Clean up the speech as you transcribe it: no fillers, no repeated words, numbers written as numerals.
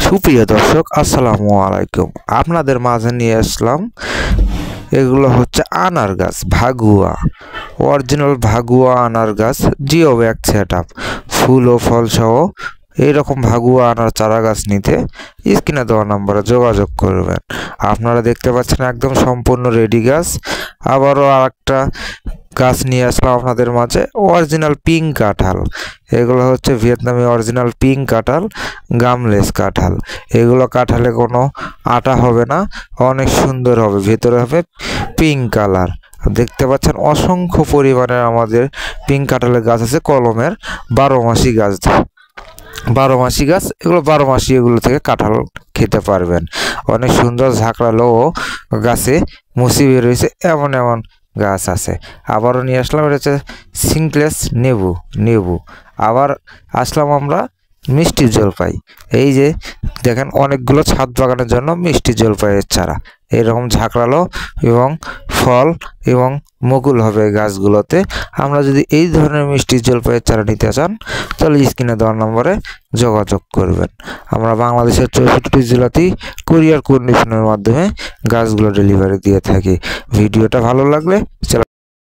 সুপ্রিয় দর্শক, আসসালামু আলাইকুম। আপনাদের মাঝে নিয়ে আসলাম এগুলো হচ্ছে আনার গাছ, ভাগুয়া, অরিজিনাল ভাগুয়া আনার গাছ, জিও ব্যাগ সেট আপ, ফুল ও ফল সহ এইরকম ভাগুয়া আনার চারা গাছ নিতে স্ক্রিনে দেওয়া নম্বরে যোগাযোগ করবেন। আপনারা দেখতে পাচ্ছেন একদম সম্পূর্ণ রেডি গাছ। আবারও আরেকটা গাছ নিয়ে আসলাম আপনাদের মাঝে, অরিজিনাল পিঙ্ক কাঁঠাল। এগুলো হচ্ছে ভিয়েতনামি অরিজিনাল পিঙ্ক কাঁঠাল, গামলেস কাঁঠাল। এগুলো কাঁঠালে কোনো আটা হবে না, অনেক সুন্দর হবে, ভেতরে হবে পিঙ্ক কালার। দেখতে পাচ্ছেন অসংখ্য পরিমাণের আমাদের পিঙ্ক কাঁঠালের গাছ আছে, কলমের 12 মাসি গাছ। 12 মাসি গাছ, এগুলো 12 মাসি এগুলো থেকে কাঁঠাল খেতে পারবেন। অনেক সুন্দর ঝাঁকড়ালো গাছে মুসি বের হয়েছে, এমন এমন গাছ আছে। আবারও নিয়ে আসলাম, এটা হচ্ছে সিংক্লেস নেবু। আবার আসলাম আমরা মিষ্টি জলপাই। এই যে দেখেন অনেকগুলো ছাদ বাগানের জন্য মিষ্টি জলপাইয়ের চারা, এরকম ঝাঁকড়ালো এবং ফল এবং মুকুল হবে গাছগুলোতে। আমরা যদি এই ধরনের মিষ্টি জলপাইয়ের চারা নিতে চান তাহলে স্ক্রিনে দেওয়ার নম্বরে যোগাযোগ করবেন। আমরা বাংলাদেশের 64টি জেলাতেই কুরিয়ার কন্ডিশনের মাধ্যমে গাছগুলো ডেলিভারি দিয়ে থাকি। ভিডিওটা ভালো লাগলে